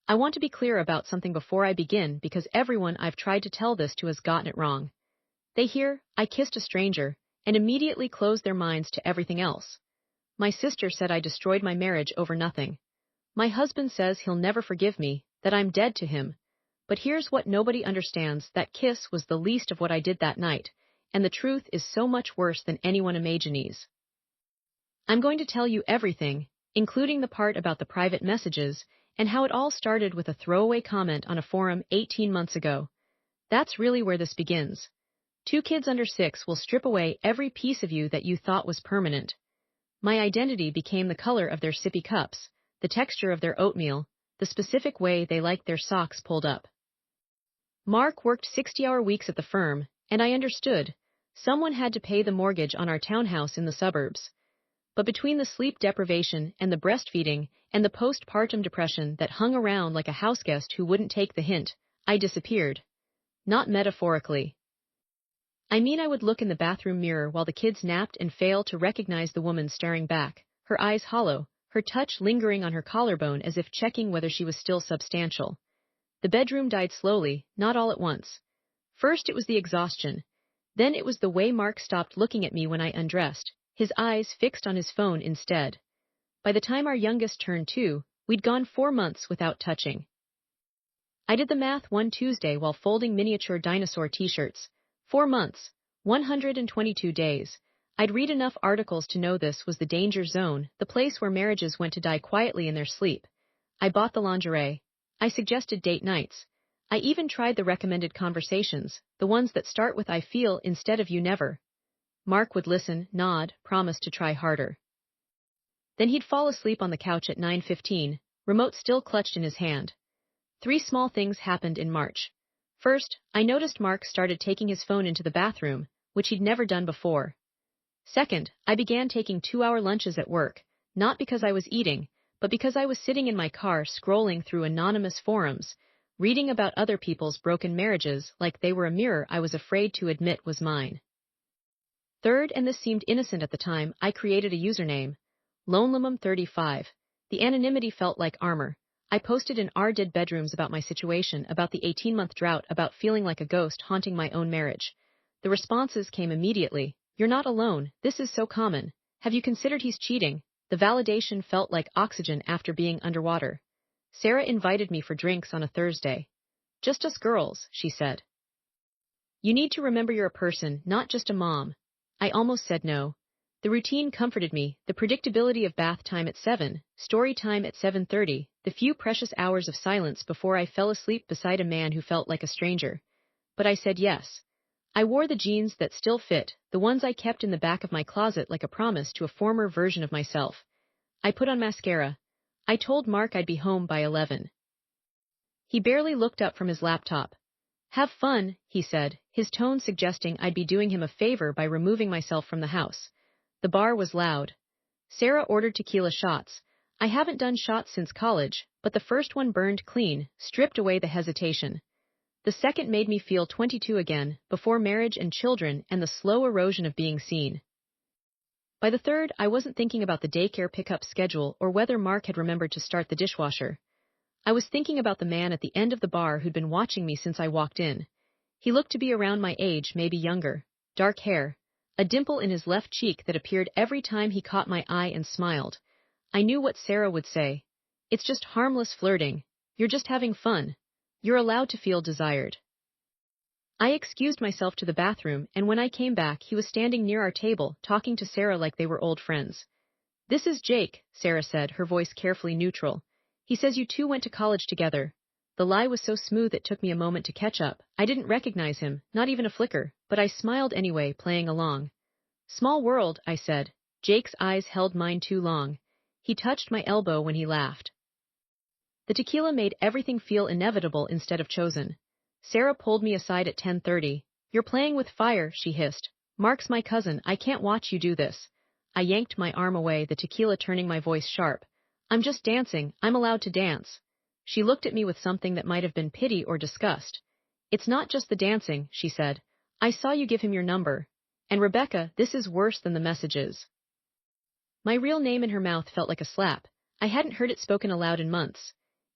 I want to be clear about something before I begin because everyone I've tried to tell this to has gotten it wrong. They hear, I kissed a stranger, and immediately close their minds to everything else. My sister said I destroyed my marriage over nothing. My husband says he'll never forgive me, that I'm dead to him. But here's what nobody understands, that kiss was the least of what I did that night, and the truth is so much worse than anyone imagines. I'm going to tell you everything, including the part about the private messages, and how it all started with a throwaway comment on a forum 18 months ago. That's really where this begins. Two kids under 6 will strip away every piece of you that you thought was permanent. My identity became the color of their sippy cups, the texture of their oatmeal, the specific way they liked their socks pulled up. Mark worked 60-hour weeks at the firm, and I understood. Someone had to pay the mortgage on our townhouse in the suburbs. But between the sleep deprivation and the breastfeeding and the postpartum depression that hung around like a houseguest who wouldn't take the hint, I disappeared. Not metaphorically. I mean, I would look in the bathroom mirror while the kids napped and fail to recognize the woman staring back, her eyes hollow, her touch lingering on her collarbone as if checking whether she was still substantial. The bedroom died slowly, not all at once. First it was the exhaustion. Then it was the way Mark stopped looking at me when I undressed, his eyes fixed on his phone instead. By the time our youngest turned 2, we'd gone 4 months without touching. I did the math one Tuesday while folding miniature dinosaur t-shirts. 4 months, 122 days. I'd read enough articles to know this was the danger zone, the place where marriages went to die quietly in their sleep. I bought the lingerie. I suggested date nights. I even tried the recommended conversations, the ones that start with I feel instead of you never. Mark would listen, nod, promise to try harder. Then he'd fall asleep on the couch at 9:15, remote still clutched in his hand. 3 small things happened in March. First, I noticed Mark started taking his phone into the bathroom, which he'd never done before. Second, I began taking 2-hour lunches at work, not because I was eating, but because I was sitting in my car scrolling through anonymous forums, reading about other people's broken marriages like they were a mirror I was afraid to admit was mine. Third, and this seemed innocent at the time, I created a username, LoneLimum35. The anonymity felt like armor. I posted in our dead bedrooms about my situation, about the 18-month drought, about feeling like a ghost haunting my own marriage. The responses came immediately. You're not alone, this is so common. Have you considered he's cheating? The validation felt like oxygen after being underwater. Sarah invited me for drinks on a Thursday. Just us girls, she said. You need to remember you're a person, not just a mom. I almost said no. The routine comforted me, the predictability of bath time at 7, story time at 7:30, the few precious hours of silence before I fell asleep beside a man who felt like a stranger. But I said yes. I wore the jeans that still fit, the ones I kept in the back of my closet like a promise to a former version of myself. I put on mascara. I told Mark I'd be home by 11. He barely looked up from his laptop. Have fun, he said, his tone suggesting I'd be doing him a favor by removing myself from the house. The bar was loud. Sarah ordered tequila shots. I haven't done shots since college, but the first one burned clean, stripped away the hesitation. The second made me feel 22 again, before marriage and children and the slow erosion of being seen. By the third, I wasn't thinking about the daycare pickup schedule or whether Mark had remembered to start the dishwasher. I was thinking about the man at the end of the bar who'd been watching me since I walked in. He looked to be around my age, maybe younger. Dark hair. A dimple in his left cheek that appeared every time he caught my eye and smiled. I knew what Sarah would say. It's just harmless flirting. You're just having fun. You're allowed to feel desired. I excused myself to the bathroom, and when I came back, he was standing near our table, talking to Sarah like they were old friends. This is Jake, Sarah said, her voice carefully neutral. He says you two went to college together. The lie was so smooth it took me a moment to catch up. I didn't recognize him, not even a flicker, but I smiled anyway, playing along. Small world, I said. Jake's eyes held mine too long. He touched my elbow when he laughed. The tequila made everything feel inevitable instead of chosen. Sarah pulled me aside at 10:30. You're playing with fire, she hissed. Mark's my cousin, I can't watch you do this. I yanked my arm away, the tequila turning my voice sharp. I'm just dancing, I'm allowed to dance. She looked at me with something that might have been pity or disgust. It's not just the dancing, she said. I saw you give him your number. And Rebecca, this is worse than the messages. My real name in her mouth felt like a slap. I hadn't heard it spoken aloud in months.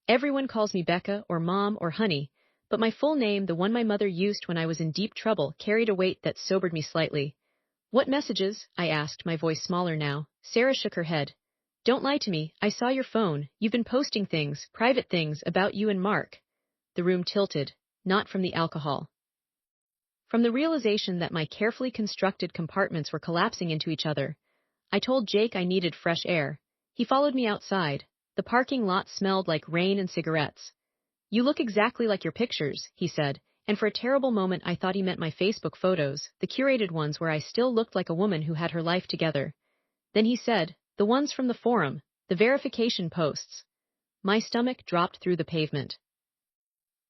Everyone calls me Becca or Mom or Honey, but my full name, the one my mother used when I was in deep trouble, carried a weight that sobered me slightly. What messages? I asked, my voice smaller now. Sarah shook her head. Don't lie to me, I saw your phone. You've been posting things, private things, about you and Mark. The room tilted, not from the alcohol. From the realization that my carefully constructed compartments were collapsing into each other. I told Jake I needed fresh air. He followed me outside. The parking lot smelled like rain and cigarettes. You look exactly like your pictures, he said, and for a terrible moment I thought he meant my Facebook photos, the curated ones where I still looked like a woman who had her life together. Then he said, the ones from the forum, the verification posts. My stomach dropped through the pavement.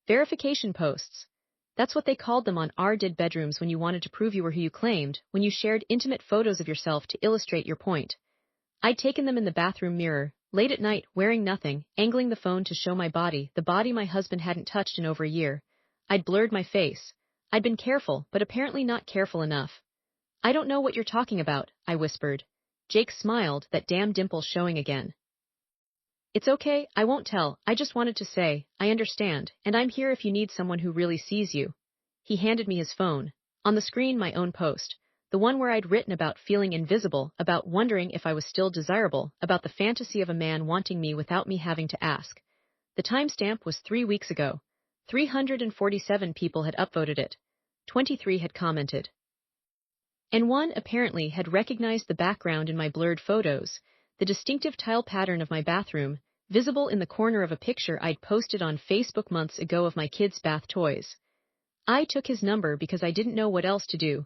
Verification posts. That's what they called them on our did bedrooms when you wanted to prove you were who you claimed, when you shared intimate photos of yourself to illustrate your point. I'd taken them in the bathroom mirror, late at night, wearing nothing, angling the phone to show my body, the body my husband hadn't touched in over a year. I'd blurred my face. I'd been careful, but apparently not careful enough. I don't know what you're talking about, I whispered. Jake smiled, that damn dimple showing again. It's okay, I won't tell, I just wanted to say, I understand, and I'm here if you need someone who really sees you. He handed me his phone. On the screen, my own post. The one where I'd written about feeling invisible, about wondering if I was still desirable, about the fantasy of a man wanting me without me having to ask. The timestamp was 3 weeks ago. 347 people had upvoted it. 23 had commented. And one, apparently, had recognized the background in my blurred photos, the distinctive tile pattern of my bathroom, visible in the corner of a picture I'd posted on Facebook months ago of my kids' bath toys. I took his number because I didn't know what else to do.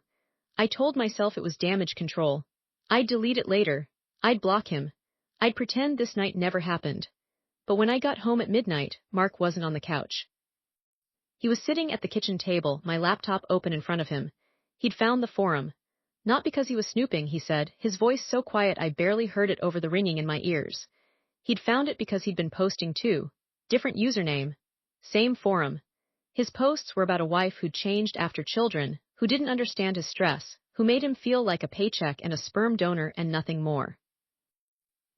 I told myself it was damage control. I'd delete it later. I'd block him. I'd pretend this night never happened. But when I got home at midnight, Mark wasn't on the couch. He was sitting at the kitchen table, my laptop open in front of him. He'd found the forum. Not because he was snooping, he said, his voice so quiet I barely heard it over the ringing in my ears. He'd found it because he'd been posting too. Different username. Same forum. His posts were about a wife who'd changed after children, who didn't understand his stress, who made him feel like a paycheck and a sperm donor and nothing more.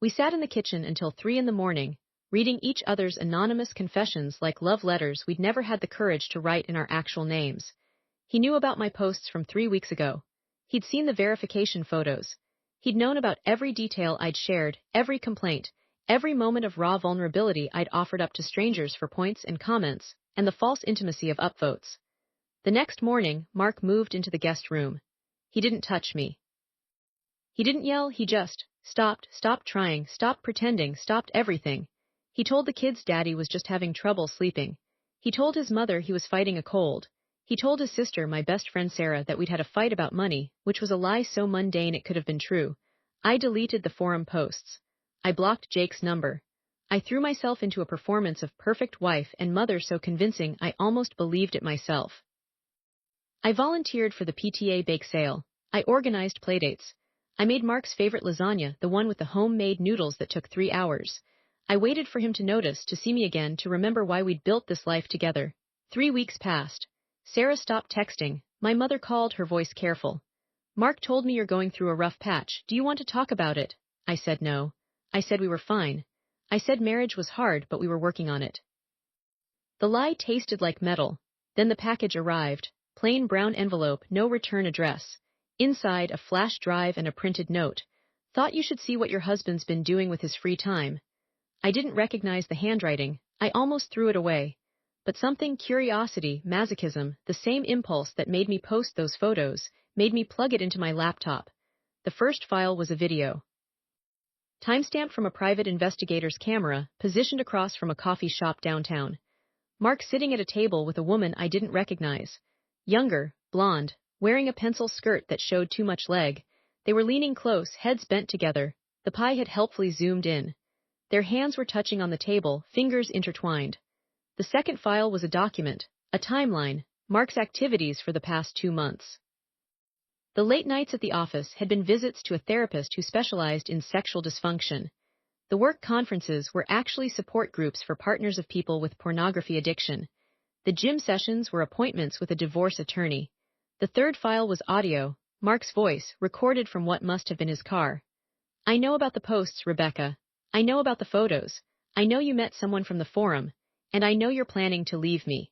We sat in the kitchen until 3 a.m, reading each other's anonymous confessions like love letters we'd never had the courage to write in our actual names. He knew about my posts from 3 weeks ago. He'd seen the verification photos. He'd known about every detail I'd shared, every complaint, every moment of raw vulnerability I'd offered up to strangers for points and comments, and the false intimacy of upvotes. The next morning, Mark moved into the guest room. He didn't touch me. He didn't yell, he just stopped trying, stopped pretending, stopped everything. He told the kids Daddy was just having trouble sleeping. He told his mother he was fighting a cold. He told his sister, my best friend Sarah, that we'd had a fight about money, which was a lie so mundane it could have been true. I deleted the forum posts. I blocked Jake's number. I threw myself into a performance of perfect wife and mother so convincing I almost believed it myself. I volunteered for the PTA bake sale. I organized playdates. I made Mark's favorite lasagna, the one with the homemade noodles that took 3 hours. I waited for him to notice, to see me again, to remember why we'd built this life together. 3 weeks passed. Sarah stopped texting. My mother called, her voice careful. Mark told me you're going through a rough patch. Do you want to talk about it? I said no. I said we were fine. I said marriage was hard, but we were working on it. The lie tasted like metal. Then the package arrived. Plain brown envelope, no return address. Inside, a flash drive and a printed note. Thought you should see what your husband's been doing with his free time. I didn't recognize the handwriting. I almost threw it away. But something, curiosity, masochism, the same impulse that made me post those photos, made me plug it into my laptop. The first file was a video. Timestamped from a private investigator's camera, positioned across from a coffee shop downtown. Mark sitting at a table with a woman I didn't recognize. Younger, blonde, wearing a pencil skirt that showed too much leg. They were leaning close, heads bent together. The pie had helpfully zoomed in. Their hands were touching on the table, fingers intertwined. The second file was a document, a timeline, Mark's activities for the past 2 months. The late nights at the office had been visits to a therapist who specialized in sexual dysfunction. The work conferences were actually support groups for partners of people with pornography addiction. The gym sessions were appointments with a divorce attorney. The third file was audio, Mark's voice, recorded from what must have been his car. I know about the posts, Rebecca. I know about the photos. I know you met someone from the forum, and I know you're planning to leave me.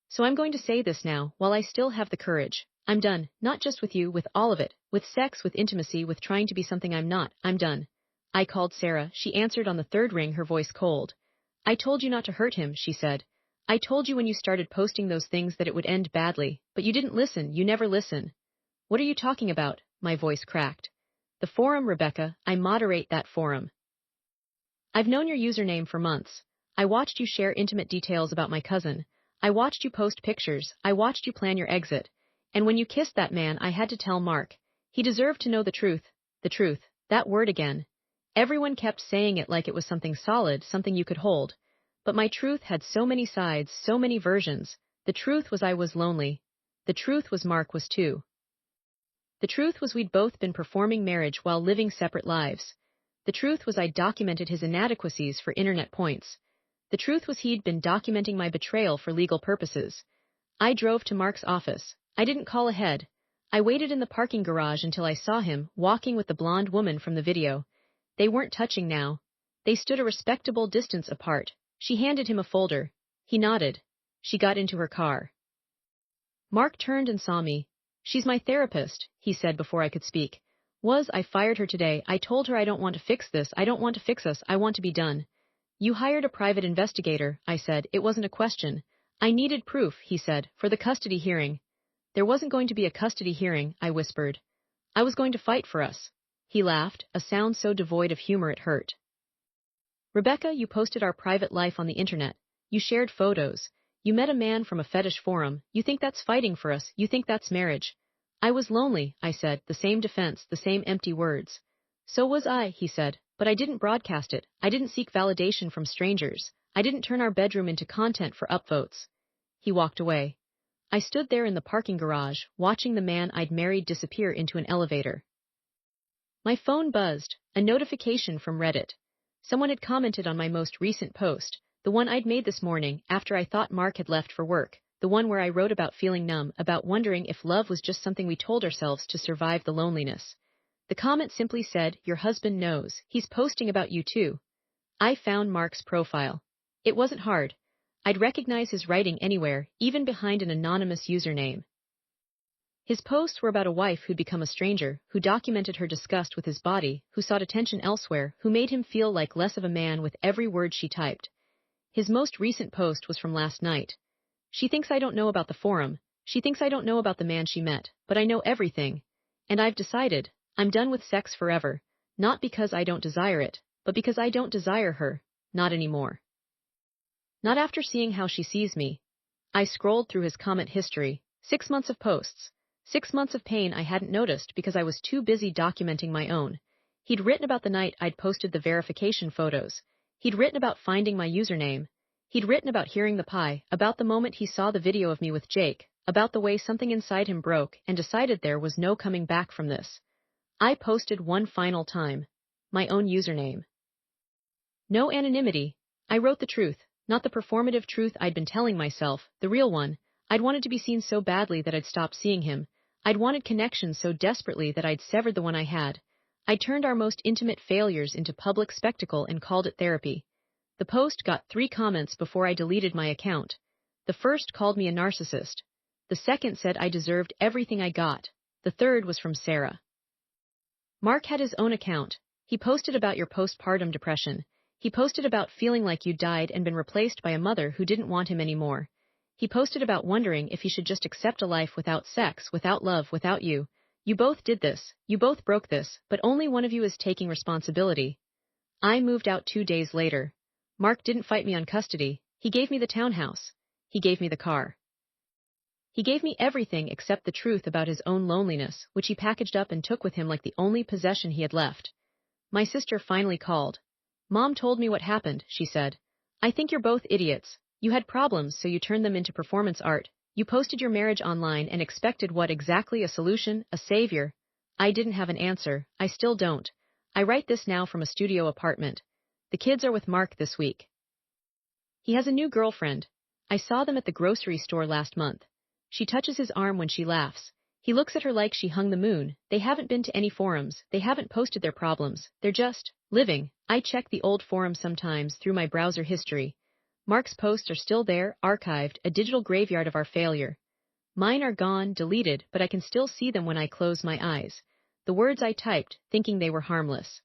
So I'm going to say this now, while I still have the courage. I'm done, not just with you, with all of it, with sex, with intimacy, with trying to be something I'm not. I'm done. I called Sarah. She answered on the third ring, her voice cold. I told you not to hurt him, she said. I told you when you started posting those things that it would end badly, but you didn't listen, you never listen. What are you talking about? My voice cracked. The forum, Rebecca, I moderate that forum. I've known your username for months. I watched you share intimate details about my cousin. I watched you post pictures. I watched you plan your exit. And when you kissed that man, I had to tell Mark. He deserved to know the truth. The truth. That word again. Everyone kept saying it like it was something solid, something you could hold. But my truth had so many sides, so many versions. The truth was I was lonely. The truth was Mark was too. The truth was we'd both been performing marriage while living separate lives. The truth was I'd documented his inadequacies for internet points. The truth was he'd been documenting my betrayal for legal purposes. I drove to Mark's office. I didn't call ahead. I waited in the parking garage until I saw him, walking with the blonde woman from the video. They weren't touching now. They stood a respectable distance apart. She handed him a folder. He nodded. She got into her car. Mark turned and saw me. She's my therapist, he said before I could speak. I fired her today. I told her I don't want to fix this. I don't want to fix us. I want to be done. You hired a private investigator, I said. It wasn't a question. I needed proof, he said, for the custody hearing. There wasn't going to be a custody hearing, I whispered. I was going to fight for us. He laughed, a sound so devoid of humor it hurt. Rebecca, you posted our private life on the internet. You shared photos. You met a man from a fetish forum. You think that's fighting for us. You think that's marriage. I was lonely, I said, the same defense, the same empty words. So was I, he said, but I didn't broadcast it. I didn't seek validation from strangers. I didn't turn our bedroom into content for upvotes. He walked away. I stood there in the parking garage, watching the man I'd married disappear into an elevator. My phone buzzed, a notification from Reddit. Someone had commented on my most recent post, the one I'd made this morning after I thought Mark had left for work, the one where I wrote about feeling numb, about wondering if love was just something we told ourselves to survive the loneliness. The comment simply said, "Your husband knows, he's posting about you too." I found Mark's profile. It wasn't hard. I'd recognize his writing anywhere, even behind an anonymous username. His posts were about a wife who'd become a stranger, who documented her disgust with his body, who sought attention elsewhere, who made him feel like less of a man with every word she typed. His most recent post was from last night. She thinks I don't know about the forum. She thinks I don't know about the man she met, but I know everything. And I've decided, I'm done with sex forever, not because I don't desire it, but because I don't desire her, not anymore. Not after seeing how she sees me. I scrolled through his comment history, 6 months of posts, 6 months of pain I hadn't noticed because I was too busy documenting my own. He'd written about the night I'd posted the verification photos. He'd written about finding my username. He'd written about hearing the pie, about the moment he saw the video of me with Jake, about the way something inside him broke and decided there was no coming back from this. I posted one final time. My own username. No anonymity. I wrote the truth, not the performative truth I'd been telling myself, the real one. I'd wanted to be seen so badly that I'd stopped seeing him. I'd wanted connection so desperately that I'd severed the one I had. I turned our most intimate failures into public spectacle and called it therapy. The post got 3 comments before I deleted my account. The first called me a narcissist. The second said I deserved everything I got. The third was from Sarah. Mark had his own account. He posted about your postpartum depression. He posted about feeling like you died and been replaced by a mother who didn't want him anymore. He posted about wondering if he should just accept a life without sex, without love, without you. You both did this. You both broke this, but only one of you is taking responsibility. I moved out 2 days later. Mark didn't fight me on custody. He gave me the townhouse. He gave me the car. He gave me everything except the truth about his own loneliness, which he packaged up and took with him like the only possession he had left. My sister finally called. Mom told me what happened, she said. I think you're both idiots. You had problems, so you turned them into performance art. You posted your marriage online and expected what exactly? A solution, a savior. I didn't have an answer. I still don't. I write this now from a studio apartment. The kids are with Mark this week. He has a new girlfriend. I saw them at the grocery store last month. She touches his arm when she laughs. He looks at her like she hung the moon. They haven't been to any forums. They haven't posted their problems. They're just living. I check the old forums sometimes through my browser history. Mark's posts are still there, archived, a digital graveyard of our failure. Mine are gone, deleted, but I can still see them when I close my eyes. The words I typed, thinking they were harmless.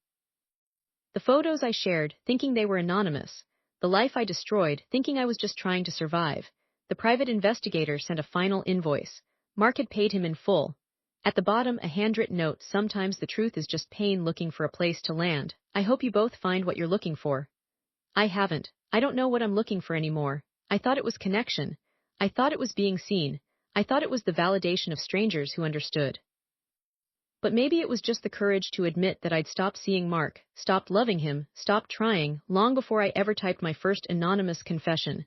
The photos I shared, thinking they were anonymous. The life I destroyed, thinking I was just trying to survive. The private investigator sent a final invoice. Mark had paid him in full. At the bottom, a handwritten note, sometimes the truth is just pain looking for a place to land. I hope you both find what you're looking for. I haven't. I don't know what I'm looking for anymore. I thought it was connection. I thought it was being seen. I thought it was the validation of strangers who understood. But maybe it was just the courage to admit that I'd stopped seeing Mark, stopped loving him, stopped trying, long before I ever typed my first anonymous confession.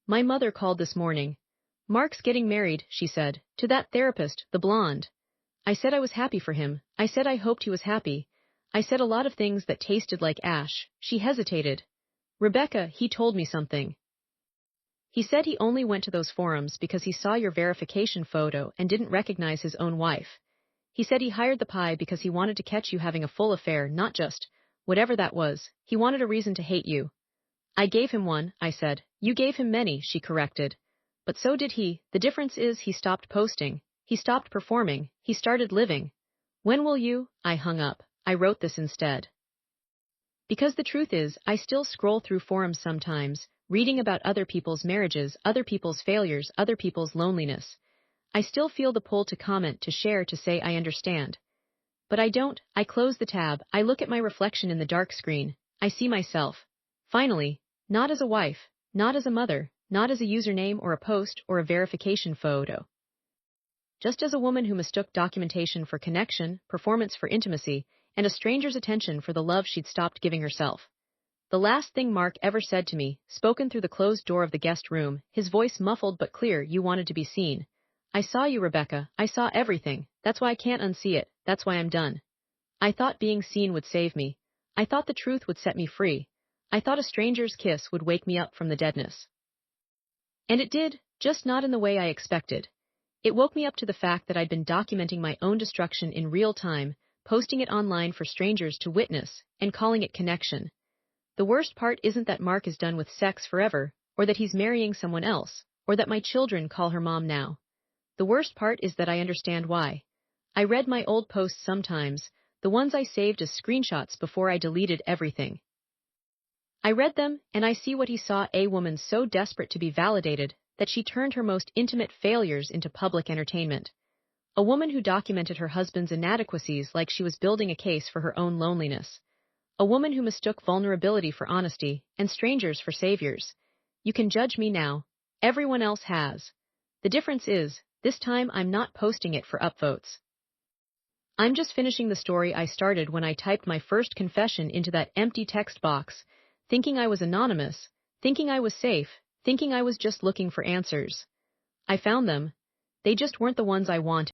My mother called this morning. Mark's getting married, she said, to that therapist, the blonde. I said I was happy for him. I said I hoped he was happy. I said a lot of things that tasted like ash. She hesitated. Rebecca, he told me something. He said he only went to those forums because he saw your verification photo and didn't recognize his own wife. He said he hired the pie because he wanted to catch you having a full affair, not just, whatever that was, he wanted a reason to hate you. I gave him one, I said. You gave him many, she corrected. But so did he. The difference is he stopped posting. He stopped performing. He started living. When will you? I hung up. I wrote this instead. Because the truth is, I still scroll through forums sometimes, reading about other people's marriages, other people's failures, other people's loneliness. I still feel the pull to comment, to share, to say I understand. But I don't. I close the tab. I look at my reflection in the dark screen. I see myself. Finally, not as a wife, not as a mother, not as a username or a post or a verification photo. Just as a woman who mistook documentation for connection, performance for intimacy, and a stranger's attention for the love she'd stopped giving herself. The last thing Mark ever said to me, spoken through the closed door of the guest room, his voice muffled but clear, you wanted to be seen. I saw you, Rebecca. I saw everything. That's why I can't unsee it. That's why I'm done. I thought being seen would save me. I thought the truth would set me free. I thought a stranger's kiss would wake me up from the deadness. And it did, just not in the way I expected. It woke me up to the fact that I'd been documenting my own destruction in real time, posting it online for strangers to witness, and calling it connection. The worst part isn't that Mark is done with sex forever, or that he's marrying someone else, or that my children call her mom now. The worst part is that I understand why. I read my old posts sometimes, the ones I saved as screenshots before I deleted everything. I read them, and I see what he saw, a woman so desperate to be validated that she turned her most intimate failures into public entertainment. A woman who documented her husband's inadequacies like she was building a case for her own loneliness. A woman who mistook vulnerability for honesty and strangers for saviors. You can judge me now. Everyone else has. The difference is, this time I'm not posting it for upvotes. I'm just finishing the story I started when I typed my first confession into that empty text box, thinking I was anonymous, thinking I was safe, thinking I was just looking for answers. I found them. They just weren't the ones I wanted.